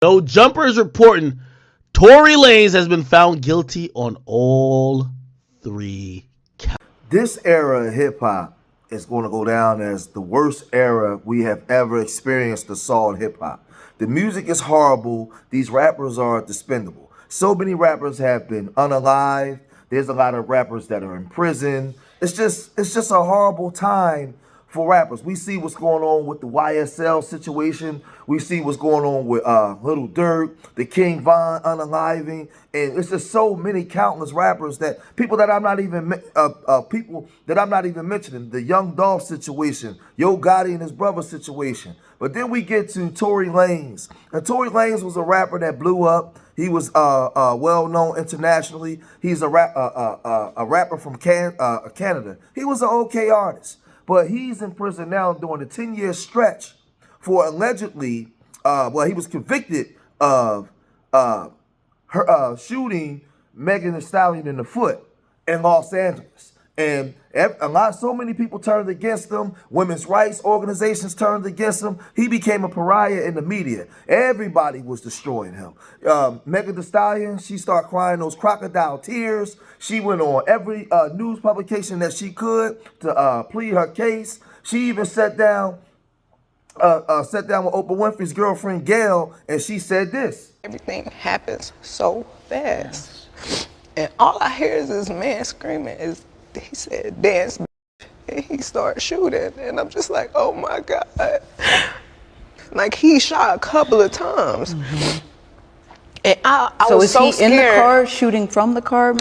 No Jumper is reporting Tory Lanez has been found guilty on all 3 counts. This era of hip-hop is going to go down as the worst era we have ever experienced assault hip-hop. The music is horrible. These rappers are expendable. So many rappers have been unalived. There's a lot of rappers that are in prison. It's just a horrible time for rappers. We see what's going on with the YSL situation. We see what's going on with Little Durk, the King Von unaliving, and it's just so many countless rappers that people that I'm not even mentioning. The Young Dolph situation, Yo Gotti and his brother situation. But then we get to Tory Lanez. And Tory Lanez was a rapper that blew up. He was well known internationally. He's a rapper from Canada. He was an okay artist. But he's in prison now during a 10-year stretch for allegedly, he was convicted of shooting Megan Thee Stallion in the foot in Los Angeles. And so many people turned against him. Women's rights organizations turned against him. He became a pariah in the media. Everybody was destroying him. Megan Thee Stallion, she started crying those crocodile tears. She went on every news publication that she could to plead her case. She even sat down with Oprah Winfrey's girlfriend Gail, and she said this. Everything happens so fast. And all I hear is this man screaming. He said, dance, and he started shooting. And I'm just like, oh my God. Like, he shot a couple of times. Mm-hmm. And I was so scared. So is he in the car shooting from the car?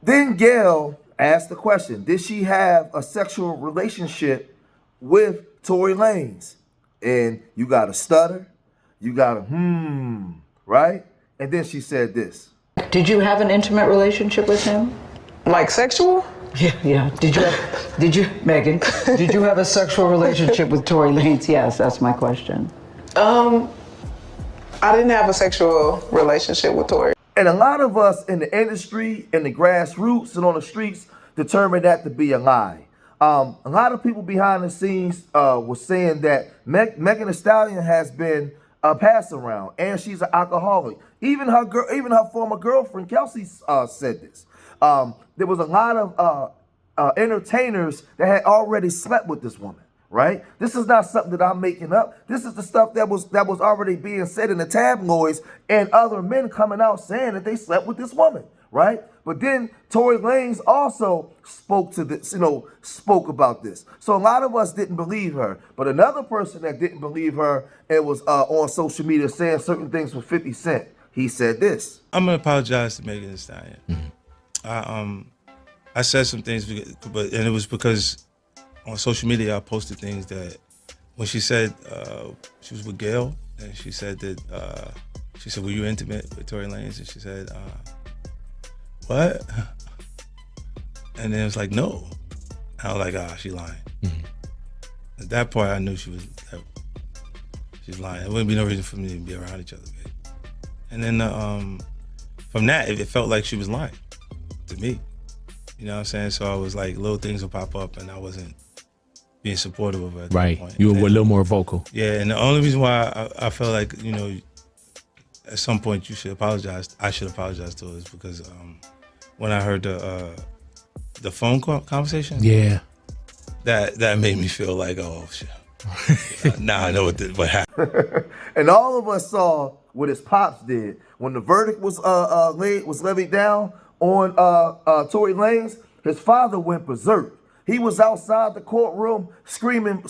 Then Gail asked the question, did she have a sexual relationship with Tory Lanez? And you got to stutter, you got to right? And then she said this. Did you have an intimate relationship with him? Like sexual? Yeah. Megan, did you have a sexual relationship with Tory Lanez? Yes, that's my question. I didn't have a sexual relationship with Tory. And a lot of us in the industry, in the grassroots and on the streets determined that to be a lie. A lot of people behind the scenes were saying that Megan Thee Stallion has been passed around and she's an alcoholic. Even her former girlfriend Kelsey said this. There was a lot of entertainers that had already slept with this woman, right? This is not something that I'm making up. This is the stuff that was already being said in the tabloids and other men coming out saying that they slept with this woman, right? But then Tory Lanez also spoke about this. So a lot of us didn't believe her. But another person that didn't believe her and was on social media saying certain things for 50 Cent, he said this. I'm gonna apologize to Megan Thee Stallion. I said some things, and it was because on social media I posted things that when she said she was with Gail, and she said, were you intimate with Tory Lanez? And she said, what? And then it was like, no. And I was like, she lying. Mm-hmm. At that point, I knew she's lying. There wouldn't be no reason for me to be around each other, babe. And then from that, it felt like she was lying to me. You know what I'm saying? So I was like, little things would pop up, and I wasn't being supportive of her at that point. You were a little more vocal. Yeah, and the only reason why I felt like, at some point you should apologize, I should apologize to her, is because when I heard the phone conversation, that made me feel like, oh shit. Now I know what happened. And all of us saw what his pops did when the verdict was levied down on Tory Lanez. His father went berserk. He was outside the courtroom screaming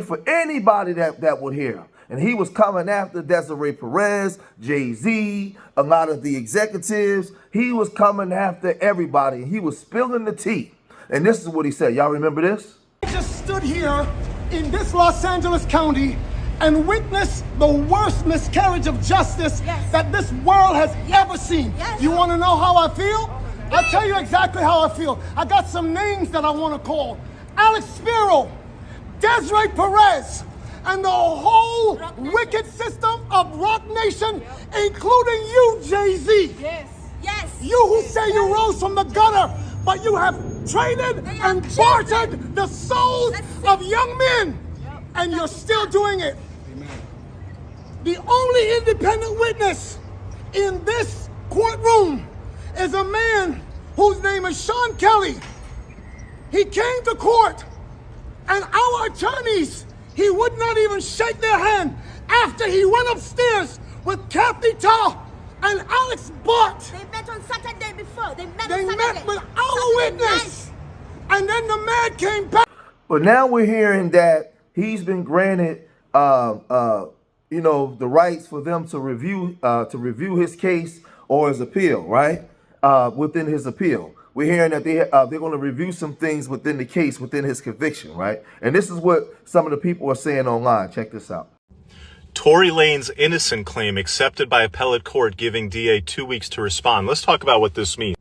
for anybody that would hear him. And he was coming after Desiree Perez, Jay-Z, a lot of the executives. He was coming after everybody. He was spilling the tea. And this is what he said. Y'all remember this? I just stood here in this Los Angeles County and witnessed the worst miscarriage of justice that this world has ever seen. You want to know how I feel? I'll tell you exactly how I feel. I got some names that I want to call. Alex Spiro, Desiree Perez, and the whole wicked system of Rock Nation, including you, Jay-Z. Yes. You who say you rose from the gutter, but you have traded and bartered the souls of young men, and you're still doing it. The only independent witness in this courtroom is a man whose name is Sean Kelly. He came to court, and our attorneys, he would not even shake their hand after he went upstairs with Kathy Tarr and Alex Bart. They met on Saturday before. They met with our witness. And then the man came back. But now we're hearing that he's been granted, you know, the rights for them to review his case or his appeal, right? Within his appeal, we're hearing that they're going to review some things within the case, within his conviction, right? And this is what some of the people are saying online. Check this out. Tory Lanez innocent claim accepted by appellate court, giving DA 2 weeks to respond. Let's talk about what this means.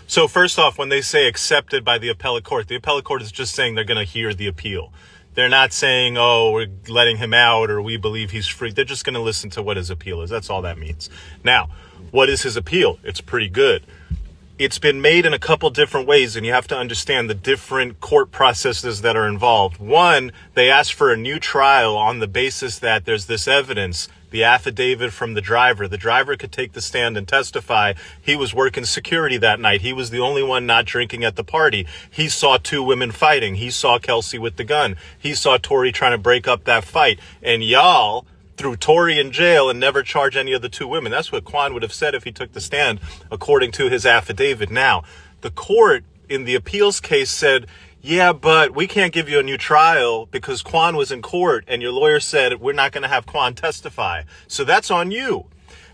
So first off, when they say accepted by the appellate court is just saying they're going to hear the appeal. They're not saying, oh, we're letting him out or we believe he's free. They're just going to listen to what his appeal is. That's all that means. Now, what is his appeal? It's pretty good. It's been made in a couple different ways, and you have to understand the different court processes that are involved. One, they asked for a new trial on the basis that there's this evidence, the affidavit from the driver. The driver could take the stand and testify. He was working security that night. He was the only one not drinking at the party. He saw two women fighting. He saw Kelsey with the gun. He saw Tory trying to break up that fight. And y'all threw Tory in jail and never charge any of the two women. That's what Quan would have said if he took the stand, according to his affidavit. Now, the court in the appeals case said, yeah, but we can't give you a new trial because Quan was in court and your lawyer said we're not going to have Quan testify. So that's on you.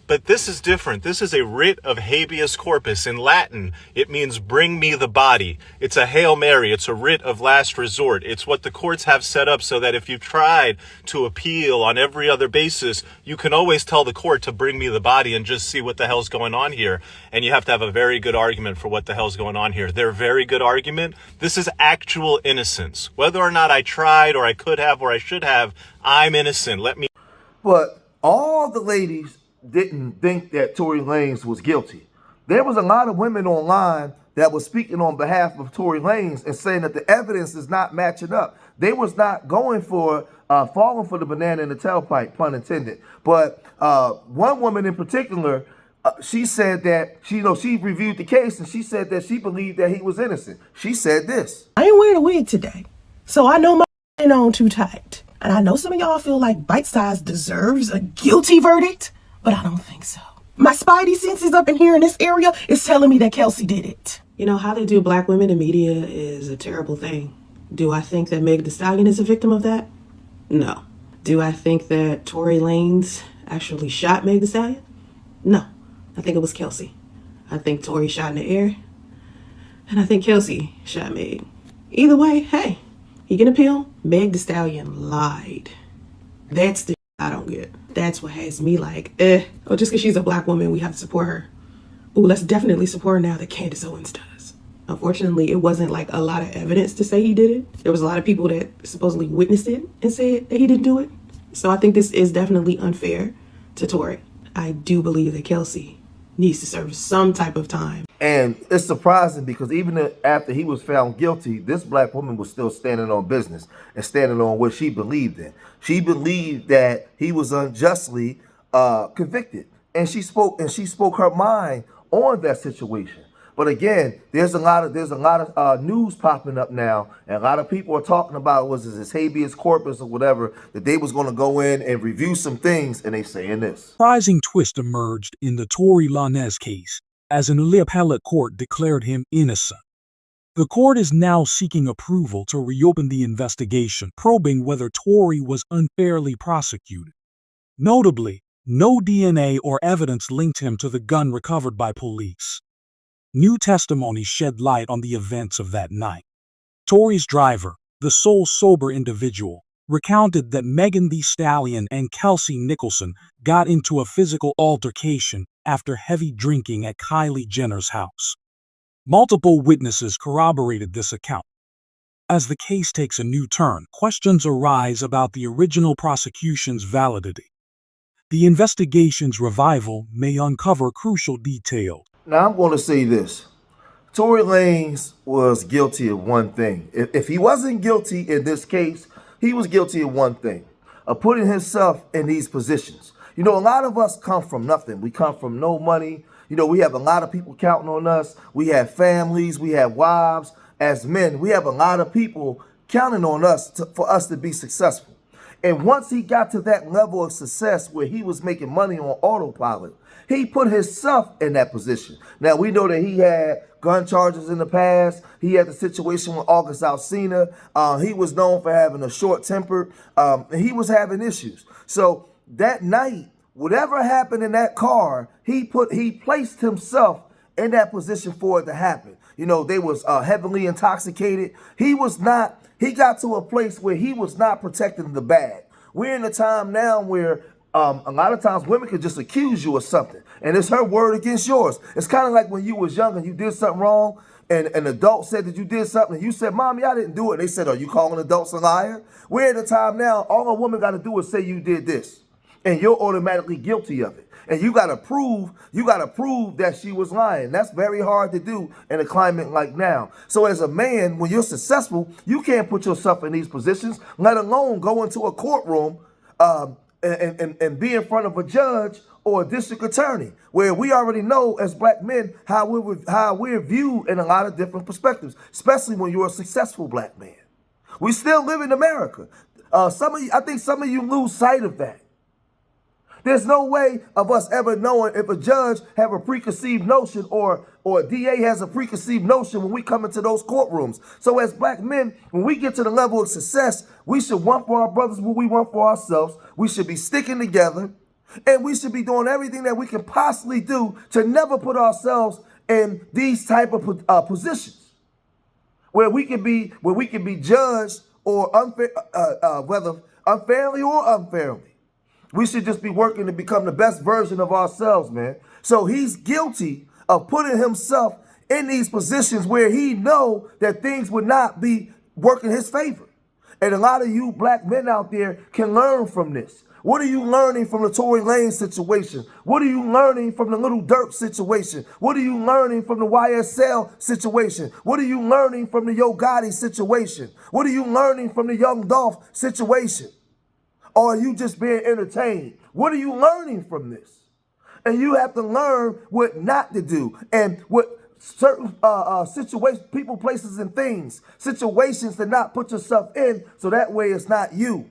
But this is different. This is a writ of habeas corpus. In Latin, it means bring me the body. It's a Hail Mary. It's a writ of last resort. It's what the courts have set up so that if you tried to appeal on every other basis, you can always tell the court to bring me the body and just see what the hell's going on here. And you have to have a very good argument for what the hell's going on here. Their very good argument, this is actual innocence. Whether or not I tried or I could have or I should have, I'm innocent. Let me. But all the ladies didn't think that Tory Lanez was guilty. There was a lot of women online that was speaking on behalf of Tory Lanez and saying that the evidence is not matching up. They was not going for falling for the banana in the tailpipe, pun intended. But one woman in particular, she said that she reviewed the case and she said that she believed that he was innocent. She said this: I ain't wearing a wig today, so I know my ain't on too tight. And I know some of y'all feel like Bite Size deserves a guilty verdict, but I don't think so. My spidey senses up in here in this area is telling me that Kelsey did it. You know, how they do black women in media is a terrible thing. Do I think that Meg Thee Stallion is a victim of that? No. Do I think that Tory Lanez actually shot Meg Thee Stallion? No. I think it was Kelsey. I think Tory shot in the air, and I think Kelsey shot Meg. Either way, hey, he can appeal. Meg Thee Stallion lied. That's the I don't get. That's what has me like, oh, just because she's a black woman, we have to support her. Ooh, let's definitely support her now that Candace Owens does. Unfortunately, it wasn't like a lot of evidence to say he did it. There was a lot of people that supposedly witnessed it and said that he didn't do it. So I think this is definitely unfair to Tory. I do believe that Kelsey needs to serve some type of time. And it's surprising because even after he was found guilty, this black woman was still standing on business and standing on what she believed in. She believed that he was unjustly convicted, and she spoke her mind on that situation. But again, there's a lot of news popping up now, and a lot of people are talking about was this habeas corpus or whatever, that they was going to go in and review some things, and they saying this. Surprising twist emerged in the Tory LANEZ case as an appellate court declared him innocent. The court is now seeking approval to reopen the investigation, probing whether Tory was unfairly prosecuted. Notably, no DNA or evidence linked him to the gun recovered by police. New testimony shed light on the events of that night. Tory's driver, the sole sober individual, recounted that Megan Thee Stallion and Kelsey Nicholson got into a physical altercation after heavy drinking at Kylie Jenner's house. Multiple witnesses corroborated this account. As the case takes a new turn, questions arise about the original prosecution's validity. The investigation's revival may uncover crucial details. Now, I'm going to say this. Tory Lanez was guilty of one thing. If he wasn't guilty in this case, he was guilty of one thing, of putting himself in these positions. You know, a lot of us come from nothing. We come from no money. You know, we have a lot of people counting on us. We have families. We have wives. As men, we have a lot of people counting on us for us to be successful. And once he got to that level of success where he was making money on autopilot, he put himself in that position. Now, we know that he had gun charges in the past. He had the situation with August Alsina. He was known for having a short temper. And he was having issues. So that night, whatever happened in that car, he placed himself in that position for it to happen. You know, they was heavily intoxicated. He got to a place where he was not protecting the bag. We're in a time now where a lot of times women could just accuse you of something, and it's her word against yours. It's kind of like when you was young and you did something wrong, and an adult said that you did something, and you said, "Mommy, I didn't do it." And they said, "Are you calling adults a liar?" We're at a time now, all a woman got to do is say you did this, and you're automatically guilty of it. And you gotta prove that she was lying. That's very hard to do in a climate like now. So as a man, when you're successful, you can't put yourself in these positions, let alone go into a courtroom and be in front of a judge or a district attorney, where we already know as black men how we're viewed in a lot of different perspectives, especially when you're a successful black man. We still live in America. I think some of you lose sight of that. There's no way of us ever knowing if a judge have a preconceived notion or a DA has a preconceived notion when we come into those courtrooms. So as black men, when we get to the level of success, we should want for our brothers what we want for ourselves. We should be sticking together, and we should be doing everything that we can possibly do to never put ourselves in these type of positions where we can be judged or whether unfairly or unfairly. We should just be working to become the best version of ourselves, man. So he's guilty of putting himself in these positions where he know that things would not be working his favor. And a lot of you black men out there can learn from this. What are you learning from the Tory Lanez situation? What are you learning from the Little Dirk situation? What are you learning from the YSL situation? What are you learning from the Yo Gotti situation? What are you learning from the Young Dolph situation? Or are you just being entertained? What are you learning from this? And you have to learn what not to do and what certain situations, people, places, and things, situations to not put yourself in, so that way it's not you.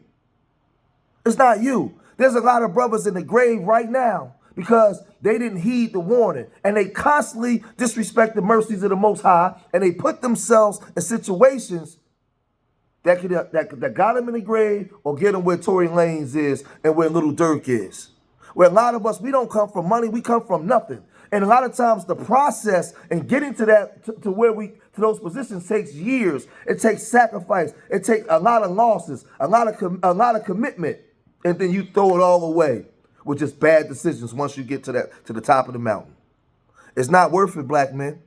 It's not you. There's a lot of brothers in the grave right now because they didn't heed the warning, and they constantly disrespect the mercies of the Most High, and they put themselves in situations that got him in the grave or get him where Tory Lanez is and where Little Dirk is. Where a lot of us, we don't come from money, we come from nothing. And a lot of times the process and getting to that, to those positions takes years. It takes sacrifice. It takes a lot of losses, a lot of commitment. And then you throw it all away with just bad decisions once you get to the top of the mountain. It's not worth it, black men.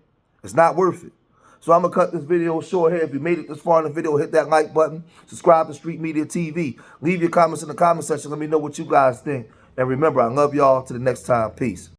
It's not worth it. So I'm going to cut this video short here. If you made it this far in the video, hit that like button. Subscribe to Street Media TV. Leave your comments in the comment section. Let me know what you guys think. And remember, I love y'all. Till the next time. Peace.